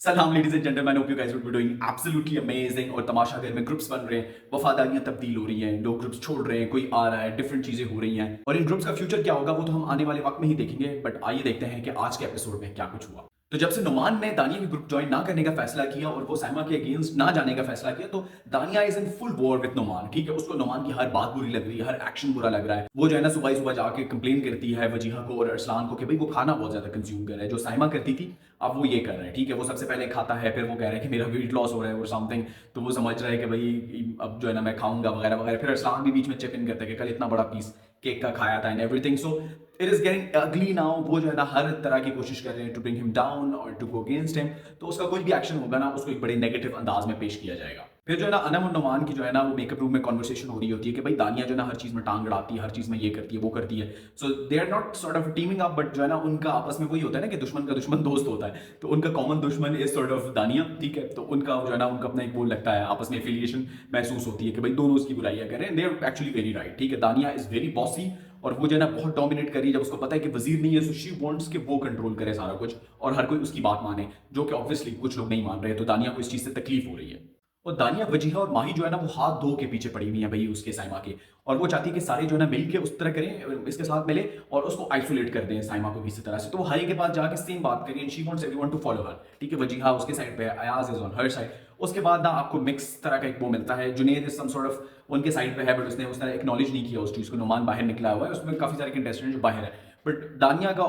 सलाम ladies and gentleman, hope you guys would be doing absolutely amazing. और तमाशा घर में ग्रुप्स बन रहे हैं, वफादारियां तब्दील हो रही हैं, लोग ग्रुप्स छोड़ रहे हैं, कोई आ रहा है, डिफरेंट चीजें हो रही हैं। और इन ग्रुप्स का फ्यूचर क्या होगा वो तो हम आने वाले वक्त में ही देखेंगे। बट आइए देखते हैं कि आज के एपिसोड में क्या कुछ हुआ। तो जब से नुमान ने दानिया की ग्रुप ज्वाइन ना करने का फैसला किया और वो साइमा के अगेंस्ट ना जाने का फैसला किया, तो Dania is in full war with Numan. ठीक है, उसको नुमान की हर बात बुरी लग रही है, हर एक्शन बुरा लग रहा है। वो जो है ना सुबह सुबह जाके कंप्लेन करती है वजीहा को और अरसलान को कि भाई वो खाना बहुत ज्यादा कंज्यूम कर रहा है, जो साइमा करती थी अब वो ये कर रहा है। ठीक है, वो सबसे पहले खाता है, फिर वो कह रहा है कि मेरा वेट लॉस हो रहा है और समथिंग, तो वो समझ रहा है कि भाई अब जो है ना मैं खाऊंगा वगैरह वगैरह। फिर अरसलान भी बीच में चिप इन करता है कि कल इतना बड़ा पीस केक का खाया था and everything. So it is getting अगली नाउ। वो जो है ना हर तरह की कोशिश कर रहे हैं टू ब्रिंग हिम डाउन और टू गो अगेंस्ट हिम। तो उसका कोई भी एक्शन होगा ना उसको एक बड़े नेगेटिव अंदाज में पेश किया जाएगा। फिर जो है ना अनम और नुमान की जो है ना वो मेकअप रूम में कॉन्वर्सेशन हो रही होती है कि भाई दानिया जो है ना हर चीज में टांग अड़ाती है, हर चीज में ये करती है वो करती है। So they are not sort of teaming up, but जो है ना उनका आपस में वही होता है ना कि दुश्मन का दुश्मन दोस्त होता है। तो उनका कॉमन दुश्मन इज सॉर्ट ऑफ दानिया। ठीक है, तो उनका जो है ना उनका अपना एक वो लगता है, आपस में एफिलिएशन महसूस होती है कि भाई दोनों उसकी बुराइयां कर रहे हैं। They are actually very right. ठीक है, दानिया इज वेरी बॉसी और वो जो है ना बहुत डोमिनेट कर रही है। जब उसको पता है कि वजीर नहीं है सो शी वांट्स कि वो कंट्रोल करे सारा कुछ और हर कोई उसकी बात माने, जो कि ऑब्वियसली कुछ लोग नहीं मान रहे। तो दानिया को इस चीज से तकलीफ हो रही है। और दानिया वजीहा और माही जो है ना वो हाथ धो के पीछे पड़ी हुई है भाई उसके साइमा के। और वो चाहती है कि सारे जो है ना मिलके उस तरह करें, इसके साथ मिले और उसको आइसोलेट कर दें साइमा को किसी तरह से। तो वो हरी के पास जाके सेम बात करिए, she wants everyone to follow her. ठीक है, वजीहा उसके साइड पे है, Ayaz is on her side. उसके बाद ना आपको मिक्स तरह का एक वो मिलता है, Junaid is some sort of उनके साइड पे है, बट उसने एक्नॉलेज नहीं किया उस चीज को। नुमान बाहर निकला हुआ है, उसमें काफी सारे कंटेस्टेंट जो बाहर है। बट दानिया का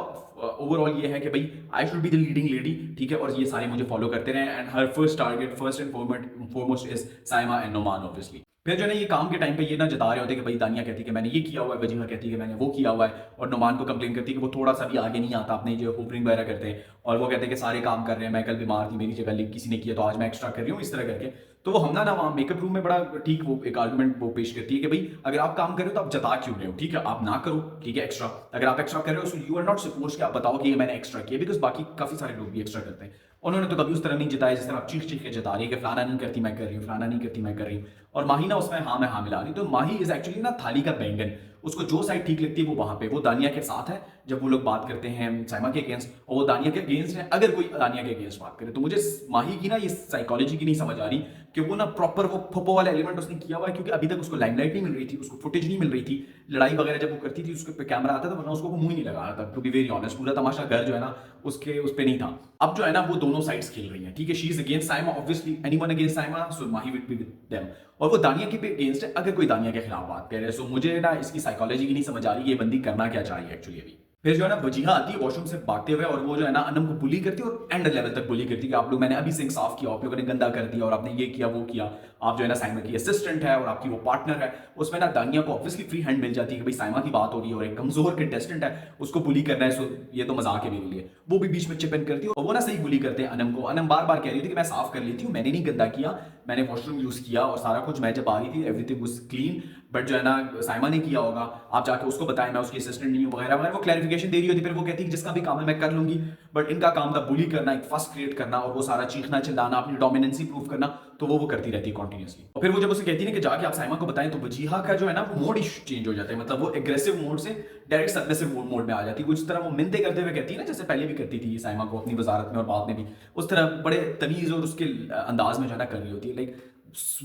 ओवरऑल ये है कि भाई I should be the leading lady. ठीक है, और ये सारे मुझे फॉलो करते रहे and her first target first and foremost is Saima and Numan obviously. फिर जो है ना ये काम के टाइम पे ये ना जता रहे होते हैं कि भाई दानिया कहती है कि मैंने ये किया हुआ है, वजीहा कहती है कि मैंने वो किया हुआ है, और नुमान को कंप्लेन करती है कि वो थोड़ा सा भी आगे नहीं आता अपने जो होपरिंग वगैरह करते हैं। और वो कहते हैं कि सारे काम कर रहे हैं, मैं कल बीमार थी, मेरी जगह किसी ने किया तो आज मैं एक्स्ट्रा कर रही हूँ, इस तरह करके। तो वो हमना ना वहाँ मेकअप रूम में बड़ा ठीक वो एक आर्गुमेंट वो पेश करती है कि भाई अगर आप काम कर रहे हो तो आप जता क्यों रहे हो। ठीक है, आप ना करो। ठीक है, एक्स्ट्रा अगर आप एक्स्ट्रा कर रहे हो so you are not suppose कि आप बताओ कि ये मैंने एक्स्ट्रा किया, बिकॉज बाकी काफी सारे लोग भी एक्स्ट्रा करते हैं। उन्होंने तो कभी उस तरह नहीं जताया जिस तरह आप चीख चीख के जता रही है कि फलाना नहीं करती मैं कर रही हूँ, फलाना नहीं करती मैं कर रही हूँ। और माही ना उसमें हाँ मैं हाँ मिला रही। तो माही इज एक्चुअली ना थाली का बैंगन, उसको जो साइड ठीक लगती है वो वहां पे वो दानिया के साथ है जब वो लोग बात करते हैं साइमा के अगेंस्ट, और वो दानिया के अगेंस्ट है अगर कोई दानिया के अगेंस्ट बात करे। तो मुझे माही की ना ये साइकोलॉजी की नहीं समझ आ रही कि वो ना प्रॉपर वो फुप्पो वाला एलिमेंट उसने किया हुआ है, क्योंकि अभी तक उसको लाइमलाइट नहीं मिल रही थी, उसको फुटेज नहीं मिल रही थी। लड़ाई वगैरह जब वो करती थी उसके पे कैमरा आता था, वरना उसको मुंह ही नहीं लगा रहा था। टू बी वेरी ऑनेस्ट, पूरा तमाशा घर जो है ना उसके उस पे नहीं था। अब जो है ना वो दोनों साइड्स खेल रही हैं। ठीक है, she is against Saima obviously, anyone against Saima so Mahi will be with them. और वो दानिया के भी अगेंस्ट है अगर कोई दानिया के खिलाफ बात करे। सो मुझे ना इसकी साइकोलॉजी की नहीं समझ आ रही ये बंदी करना क्या चाह रही है एक्चुअली अभी। फिर जो है ना वजीहा आती है वॉशरूम से भागते हुए और वो जो है ना अनम को बुली करती है और एंड लेवल तक बुली करती है कि आप लोग, मैंने अभी सिंक साफ किया, आप लोगों ने गंदा कर दिया और आपने ये किया वो किया। आप जो है ना साइमा की असिस्टेंट है और आपकी वो पार्टनर है। उसमें ना दानिया को ऑब्वियसली फ्री हैंड मिल जाती है कि भाई साइमा की बात हो रही है और एक कमजोर कंटेस्टेंट है उसको बुली करना है, सो ये तो मजाक है मेरे लिए। वो भी बीच में चिप इन करती है और वो ना सही बुली करते हैं अनम को। अनम बार बार कह रही थी कि मैं साफ कर लेती हूँ, मैंने नहीं गंदा किया, मैंने वॉशरूम यूज किया और सारा कुछ, मैं जब आ रही थी एवरीथिंग वाज क्लीन। बट जो है ना साइमा ने किया होगा, आप जाके उसको बताएं मैं उसकी असिस्टेंट नहीं हूँ वगैरह वगैरह। वो क्लैरिफिकेशन दे रही होती, फिर वो कहती है जिसका भी काम है मैं कर लूंगी। बट इनका काम था बुली करना, एक फर्स्ट क्रिएट करना और वो सारा चीखना चिल्लाना, अपनी डोमिनेंसी प्रूव करना। तो वो करती रहती है कॉन्टिन्यूसली। और फिर वो जब उसे कहती है ना कि जाके आप साइमा को बताएं, तो वजीहा का जो है ना वो मोड ही चेंज हो जाता है। मतलब वो एग्रेसिव मोड से डायरेक्ट सबमिसिव मोड में आ जाती है। कुछ तरह वो मिन्नतें करते हुए कहती है ना, जैसे पहले भी करती थी साइमा को अपनी वजारत में और बाद में भी, उस तरह बड़े तमीज और उसके अंदाज में जो है ना कर रही होती है। Like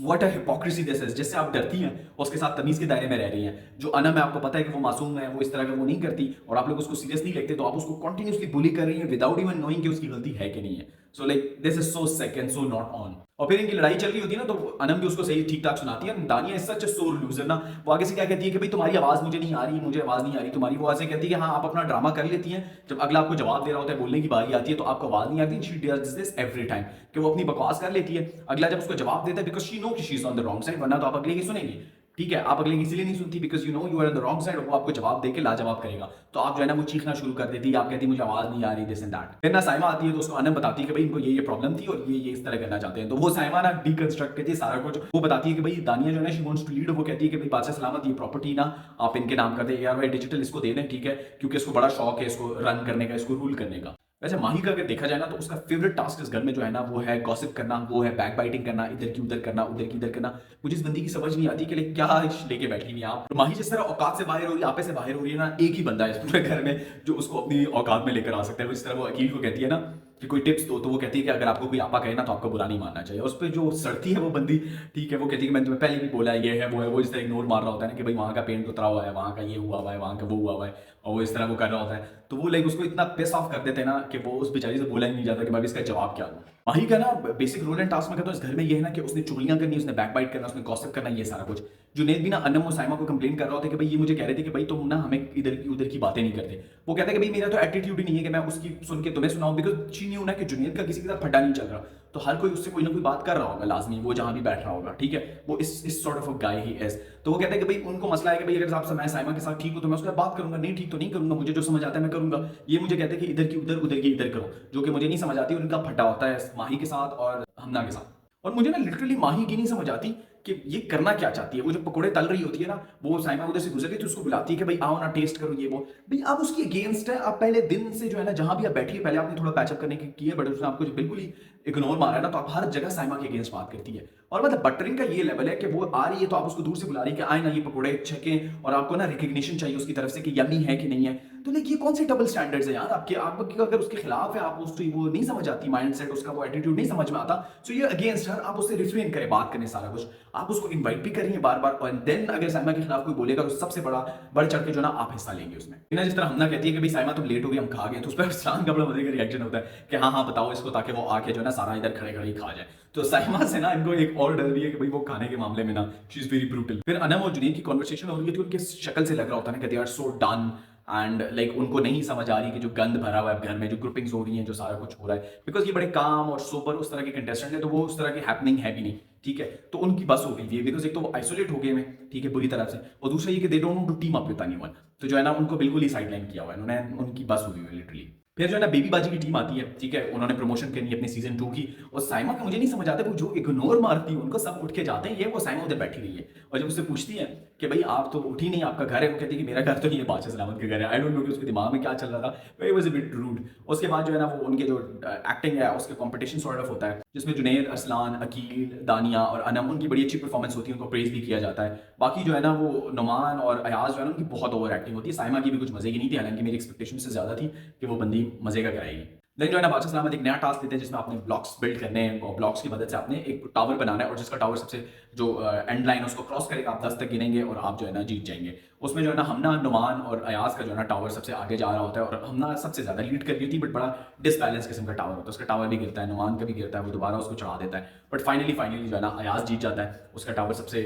what a hypocrisy this is. जिससे आप डरती हैं और उसके साथ तमीज के दायरे में रह रही हैं। जो अनम है आपको पता है कि वो मासूम है, वो इस तरह का वो नहीं करती और आप लोग उसको सीरियस नहीं लेते, तो आप उसको कंटिन्यूसली बुली कर रही हैं विदाउट इवन नोइंग कि उसकी गलती है कि नहीं है। So like this is so sick and so not on. और फिर इनकी लड़ाई चल रही होती है ना, तो अनम भी उसको सही ठीक ठाक सुनाती है। दानिया इज सच अ सोर लूजर ना, वो आगे से क्या कहती है कि भाई तुम्हारी आवाज मुझे नहीं आ रही, मुझे आवाज नहीं आ रही तुम्हारी। वो ऐसे कहती है कि हाँ आप अपना ड्रामा कर लेती हैं, जब अगला आपको जवाब दे रहा होता है, बोलने की बारी आती है तो आपको आवाज नहीं आती। She does this every time कि वो अपनी बकवास कर लेती है, अगला जब उसको जवाब देता है बिकॉज शी नो कि she is on the wrong side, वरना तो आप अगले की सुनेंगे। ठीक है, आप अगले की इसीलिए नहीं सुनती because you know you are on the wrong side, वो आपको जवाब देके लाजवाब करेगा। तो आप जो है ना वो चीखना शुरू कर देती है, आप कहती मुझे आवाज नहीं आ रही, दिस एंड दैट। फिर ना साइमा आती है तो उसको अनम बताती है कि भाई इनको ये प्रॉब्लम थी और ये इस तरह करना चाहते हैं। तो वो साइमा ना डीकंस्ट्रक्ट करती है सारा कुछ। वो बताती है कि भाई दानिया जो है ना शी वांट्स टू लीड। वो कहती है कि भाई बादशाह सलामत ये प्रॉपर्टी ना आप इनके नाम कर दे यार, भाई डिजिटल इसको दे दें। ठीक है, क्योंकि इसको बड़ा शौक है इसको रन करने का, इसको रूल करने का। वैसे माही का अगर देखा जाए ना तो उसका फेवरेट टास्क इस घर में जो है ना वो है गॉसिप करना, वो है बैक बाइटिंग करना, इधर की उधर करना, उधर की इधर करना। मुझे इस बंदी की समझ नहीं आती कि क्या लेके बैठी हुई आप। तो माही जिस तरह औकात से बाहर हो रही है, आपे से बाहर हो रही है ना, एक ही बंदा है इस पूरे घर में जो उसको अपनी औकात में लेकर आ सकता है। जिस तरह वो अकील को कहती है ना कि कोई टिप्स दो, तो वो कहती है कि अगर आपको कोई आपा कहे ना तो आपको बुरा नहीं मानना चाहिए। उस पर जो सड़ती है वो बंदी, ठीक है, वो कहती है कि मैंने तुम्हें पहले भी बोला है, ये है वो है, वो इस तरह इग्नोर मार रहा होता है ना कि भाई वहाँ का पेंट उतरा हुआ है, वहाँ का ये हुआ हुआ है, वहाँ का वो हुआ हुआ है, और वो इस तरह वो कर रहा होता है। तो वो लाइक उसको इतना पिस ऑफ कर देते हैं ना कि वो उस बेचारी से बोला ही नहीं जाता कि मैं भी इसका जवाब क्या दूँ। माही का ना बेसिक रोल एंड टास्क में कहता हूँ इस घर में ये है ना कि उसने चुगलियां करनी, उसने बैक बाइट करना, उसने गॉसिप करना, ये सारा कुछ। जुनैद भी ना अनम और साइमा को कंप्लेन कर रहा होता है कि भाई ये मुझे कह रहे थे कि भाई तुम ना हमें इधर की उधर की बातें नहीं करते। वो कहता है कि भाई मेरा तो एटीट्यूड ही नहीं है कि मैं उसकी सुन के तुम्हें सुनाऊं, बिकॉज शी न्यू ना कि जुनैद का किसी के साथ फटा नहीं चल रहा, तो हर कोई उससे कोई ना कोई बात कर रहा होगा लाजमी, वो जहां भी बैठ रहा होगा, ठीक है, वो इस sort of a guy he is. तो वो कहता है कि भाई उनको मसला है कि भाई अगर आप मैं साइमा के साथ ठीक हूं तो मैं उसके साथ बात करूंगा, नहीं ठीक तो नहीं करूंगा, मुझे जो समझ आता है मैं करूंगा। ये मुझे कहते हैं कि इधर की उधर, उधर की इधर करो, जो कि मुझे नहीं समझ आती। उनका फटा होता है माही के साथ और हमना के साथ। और मुझे ना लिटरली माही की नहीं समझ आती कि ये करना क्या चाहती है। वो जो पकोड़े तल रही होती है ना, वो साइमा उधर से गुजर रही थी, उसको बुलाती है कि भाई आओ ना टेस्ट करो ये वो। भाई आप उसकी अगेंस्ट है, आप पहले दिन से जो है ना जहां भी आप बैठी है, पहले आपने थोड़ा पैचअप करने की है, बट उसने आपको जो बिल्कुल ही इग्नोर मारा है ना, तो आप हर जगह साइमा के अगेंस्ट बात करती है। और मतलब बटरिंग का ये लेवल है कि वो आ रही है तो आप उसको दूर से बुला रही है कि आए ना ये पकोड़े छकें, और आपको ना रिकग्निशन चाहिए उसकी तरफ से कि यमी है कि नहीं है। तो लाइक ये कौन से डबल स्टैंडर्ड्स है यार आपके, आपको अगर उसके खिलाफ है, आप उसको वो नहीं समझ आती, माइंडसेट उसका वो एटीट्यूड नहीं समझ में आता, सो ये अगेंस्ट हर, आप उससे रिफ्रेन करें बात करने सारा कुछ। आप उसको इनवाइट भी कर रही है बार बार, और देन अगर साइमा के खिलाफ कोई बोलेगा तो सबसे बड़ा बढ़ चढ़ के जो ना आप हिस्सा लेंगे उसमें। ना जिस तरह हमना कहती है कि भाई साइमा तुम लेट हो गई हम खा गए, तो उस पर अरसलान का बड़ा मजे का रिएक्शन होता है कि हाँ हाँ बताओ इसको, ताकि वो आके जो है ना सारा इधर खड़े खड़े ही खा जाए। तो साइमा से ना इनको एक और डर भी है कि भाई वो खाने के मामले में ना शी इज वेरी ब्रूटल। फिर अनम और जुनैद की कॉन्वर्सेशन हो रही थी, उनके शक्ल से लग रहा होता है ना कि they are so done, and like उनको नहीं समझ आ रही कि जो गंद भरा हुआ है घर में, जो ग्रुपिंग्स हो रही हैं, जो सारा कुछ हो रहा है, बिकॉज ये बड़े काम और सोबर उस तरह के कंटेस्टेंट है, तो वो उस तरह की हैपनिंग है भी नहीं, ठीक है। तो उनकी बस हो गई थी, बिकॉज एक तो वो आइसोलेट हो गए हैं, ठीक है, बुरी तरह से, और दूसरा ये कि they don't want to team up with anyone. तो जो है ना उनको बिल्कुल ही साइडलाइन किया हुआ है उन्होंने, उनकी बस हुई है लिटरली। फिर जो है ना बेबी बाजी की टीम आती है, ठीक है, उन्होंने प्रमोशन करनी है अपने सीजन 2 की, और साइमा का मुझे नहीं समझ आता, वो जो इग्नोर मारती है उनको, सब उठ के जाते हैं, ये वो साइमा उधर बैठी रही है, और जब उससे पूछती है कि भाई आप तो उठी नहीं, आपका घर है, वो कहती है कि मेरा घर तो नहीं है, बादशाह सलामत का घर है। आई डोंट नो कि उसके दिमाग में क्या चल रहा था, it was a bit rude. उसके बाद जो है ना वो उनके जो एक्टिंग है उसके कॉम्पिटिशन सॉर्ट ऑफ होता है, जिसमें जुनैद, अरसलान, अकील, दानिया और अनम, उनकी बड़ी अच्छी परफॉर्मेंस होती है, उनको प्रेज भी किया जाता है। बाकी जो है ना वो नुमान और अयाज जो है ना उनकी बहुत ओवर एक्टिंग होती है। साइमा की भी कुछ मजे की नहीं थी, हालांकि मेरी एक्सपेक्टेशन से ज्यादा थी कि वो बंदी मजे का कराएगी। देन जो है ना बादशाह सलामत एक नया टास्क देते हैं जिसमें आपने ब्लॉक्स बिल्ड करने हैं, और ब्लॉक्स की मदद से आपने एक टावर बनाना है, और जिसका टावर सबसे जो एंड लाइन उसको क्रॉस करेगा, आप 10 तक गिनेंगे और आप जो है ना जीत जाएंगे। उसमें जो है ना हमना, नुमान और अयाज का जो है ना टावर सबसे आगे जा रहा होता है, और हमना सबसे ज्यादा लीड कर रही थी, बट बड़ा डिसबैलेंस किस्म का टावर होता है, उसका टावर भी गिरता है, नुमान का भी गिरता है, वो दोबारा उसको चढ़ा देता है, बट फाइनली जो है ना अयाज जीत जाता है, उसका टावर सबसे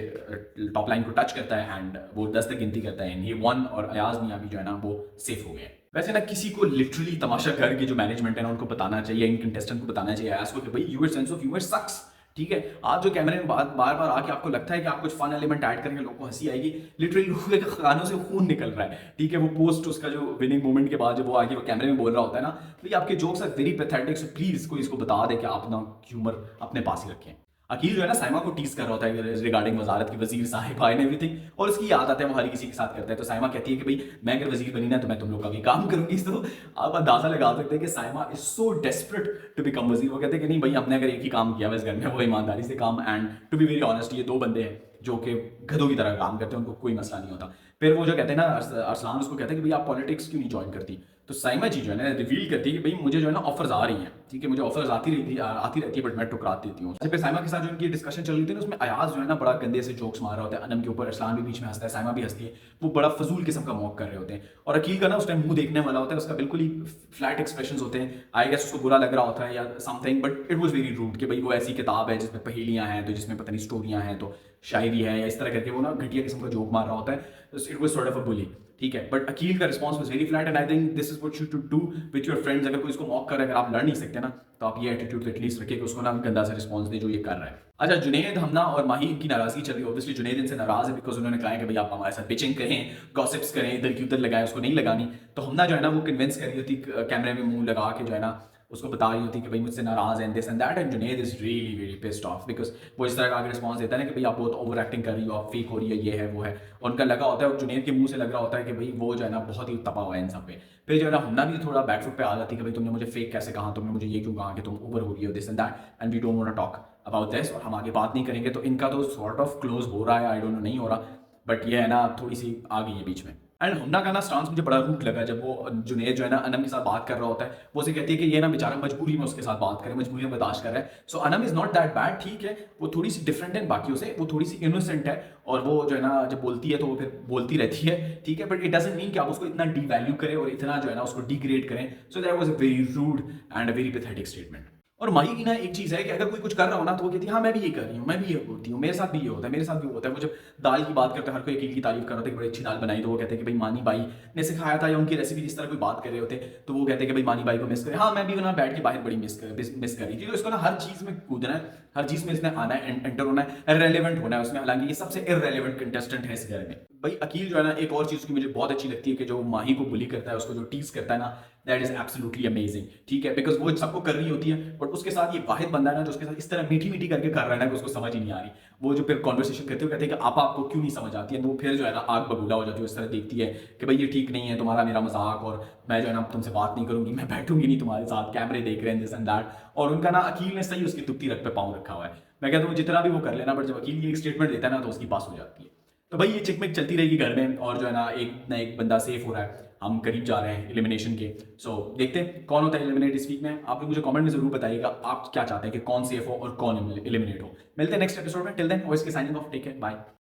टॉप लाइन को टच करता है, एंड वो 10 तक गिनती करता है, एंड ही वन, और अयाज मियां भी जो है ना वो सेफ हो गए। वैसे ना किसी को लिटरली तमाशा घर की जो मैनेजमेंट है ना उनको बताना चाहिए, इन कंटेस्टेंट को बताना चाहिए आज को कि भाई यूर सेंस ऑफ ह्यूमर सक्स, ठीक है। आप जो कैमरे में बार बार आके आपको लगता है कि आप कुछ फन एलिमेंट ऐड करेंगे लोगों को हंसी आएगी, लिटरली लोगों के कानों से खून निकल रहा है, ठीक है। वो पोस्ट उसका जो विनिंग मोमेंट के बाद जब वो आगे वो कैमरे में बोल रहा होता है ना, तो ये आपके jokes are very pathetic, so please कोई इसको बता दे कि आप ना ह्यूमर अपने पास ही रखें। अकील जो है ना साइमा को टीज कर रहा होता है रिगार्डिंग वजारत की वजीर साहिबा एंड एवरीथिंग, और उसकी याद आता है वो हर किसी के साथ करता है। तो साइमा कहती है कि भाई मैं अगर वजीर बनी ना तो मैं तुम लोग का भी काम करूंगी। तो आप अंदाजा लगा सकते हैं कि Saima is so desperate to become Wazir. वो कहते हैं कि नहीं भाई हमने अगर एक ही काम किया हुआ इस घर में, वो ईमानदारी से काम, and to be very honest ये दो बंदे हैं जो कि गधों की तरह काम करते हैं, उनको कोई मसला नहीं होता। फिर वो जो कहते हैं ना अरसलान उसको कहते हैं कि भाई आप पॉलिटिक्स क्यों नहीं ज्वाइन करती, तो साइमा जी जो है ना रिवील करती है कि भाई मुझे जो है ना ऑफर्स आ रही हैं, ठीक है, मुझे ऑफर्स आती रहती है, बट मैं ठुकरा देती हूँ। फिर साइमा के साथ जो इनकी डिस्कशन चल रही थी ना, उसमें अयाज जो है ना बड़ा गंदे से जोक्स मार रहा होता है अनम के ऊपर, अरसलान भी बीच में हंसता है, साइमा भी हंसती है, वो बड़ा फजूल किस्म का मॉक कर रहे होते हैं। और अकील का ना उस टाइम मुंह देखने वाला होता है, उसका बिल्कुल ही फ्लैट एक्सप्रेशंस होते हैं, आई गेस उसको बुरा लग रहा होता है या something, but it was very rude कि भाई वो ऐसी किताब है जिसमें पहेलियां हैं, तो जिसमें पता नहीं स्टोरियां हैं, तो शायरी है या इस तरह करके वो ना घटिया किस्म का जोक मार रहा होता है। It was sort of a bully, ठीक है। बट अकील का response was very flat, and I think this is what you should do with your friends. अगर कोई इसको मॉक करे, अगर आप लड़ नहीं सकते ना, तो आप ये एटीट्यूड एटलीस्ट रखिए कि उसको ना गंदा सा रिस्पॉन्स दे जो ये कर रहा है। अच्छा, जुनैद, हमना और माही इनकी नाराजगी चल रही है। ऑब्वियसली जुनैद इनसे नाराज है बिकॉज उन्होंने कहा कि भाई आप हमारे साथ पिचिंग करें, गॉसिप्स करें, इधर की उधर लगाएं, उसको नहीं लगानी। तो हमना जो है ना वो कन्विंस कर रही होती कैमरे में मुंह लगा के, जो है ना उसको बता रही होती कि भाई मुझसे नाराज है, this and that, and Junaid is really very pissed off because वो इस तरह का आगे रिस्पॉन्स देता है ना कि भाई आप बहुत ओवर एक्टिंग कर रही हो, आप फेक हो रही है, ये है वो है, और उनका लगा होता है, और जुनैद के मुंह से लग रहा होता है कि भाई वो जो है ना बहुत ही तपा हुआ है इन सब पे। फिर जो है ना हमना भी थोड़ा बैकफुट पे आ जाती है कि भाई तुमने मुझे फेक कैसे कहा, तुमने मुझे ये क्यों कहा कि तुम ओवर हो रही हो, this and that, and we don't want to talk about this, और हम आगे बात नहीं करेंगे। तो इनका तो सॉर्ट ऑफ क्लोज हो रहा है, आई डोंट नो नहीं हो रहा, बट ये है ना थोड़ी सी आ गई है बीच में। एंड हमना का ना स्टांस मुझे बड़ा रूट लगा जब वो जुनैद जो है ना अनम के साथ बात कर रहा होता है, वो उसे कहती है कि ये ना बेचारा मजबूरी में उसके साथ बात करे, मजबूरी में बर्दाश्त कर रहा है। So Anam is not that bad, ठीक है, वो थोड़ी सी डिफरेंट है बाकियों से, वो थोड़ी सी इनोसेंट है, और वो जो है ना जब बोलती है तो वो फिर बोलती रहती है, ठीक है, बट इट डजंट मीन कि आप उसको इतना डीवैल्यू करें और इतना जो है ना उसको डिग्रेड करें। So that was a very rude and a very pathetic statement. और माही की ना एक चीज है कि अगर कोई कुछ कर रहा हो ना तो वो कहती है हाँ मैं भी ये कर रही हूँ, मैं भी ये बोलती हूँ, मेरे साथ भी ये होता है, मेरे साथ भी वो होता है। वो जब दाल की बात करते हैं, हर कोई अकील की तारीफ कर रहा था कि बड़ी अच्छी दाल बनाई, तो वो कहते हैं कि भाई मानी बाई ने सिखाया था, या उनकी रेसिपी जिस तरह कोई बात कर रहे होते तो वो कहते हैं कि भाई मानी बाई को मिस करें। हाँ मैं भी ना बैठ के बाहर बड़ी मिस करी, क्योंकि उसको ना हर चीज में कूदना है, हर चीज में इसने आना है, एंटर होना है, रेलेवेंट होना है उसमें। हालांकि ये सबसे इररेलेवेंट कंटेस्टेंट है इस घर में। भाई अकील जो है ना, एक और चीज की मुझे बहुत अच्छी लगती है कि जो माही को बुली करता है, उसको जो टीज करता है ना, दैट इज एब्सोल्युटली अमेजिंग, ठीक है, बिकॉज वो सबको कर रही होती है, बट उसके साथ ये वाहिद बंदा है ना जो उसके साथ इस तरह मीठी मीठी करके कर रहा है ना कि उसको समझ ही नहीं आ रही। वो जो फिर कॉन्वर्सेशन करते हुए कहते हैं कि आपको क्यों नहीं समझ आती है, तो वो फिर जो है ना आग बबूला हो जाती है, इस तरह देखती है कि भाई ये ठीक नहीं है तुम्हारा मेरा मजाक, और मैं जो है ना तुमसे बात नहीं करूंगी, मैं बैठूंगी नहीं तुम्हारे साथ, कैमरे देख रहे हैं दिस एंड दैट। और उनका ना अकील ने सही उसकी दुखती रख पे पाँव रखा हुआ है। मैं कहता हूँ जितना भी वो कर लेना, बट जब अकील ये एक स्टेटमेंट देता है ना तो उसकी पास हो जाती है। तो भाई ये चिकमिक चलती रहेगी घर में, और जो है ना एक बंदा सेफ हो रहा है, हम करीब जा रहे हैं एलिमिनेशन के। सो देखते हैं कौन होता है एलिमिनेट इस वीक में। आप लोग मुझे कमेंट में जरूर बताइएगा आप क्या चाहते हैं कि कौन सेफ हो और कौन एलिमिनेट हो। मिलते हैं नेक्स्ट एपिसोड में, टिल देन, इसके signing off, take care, bye.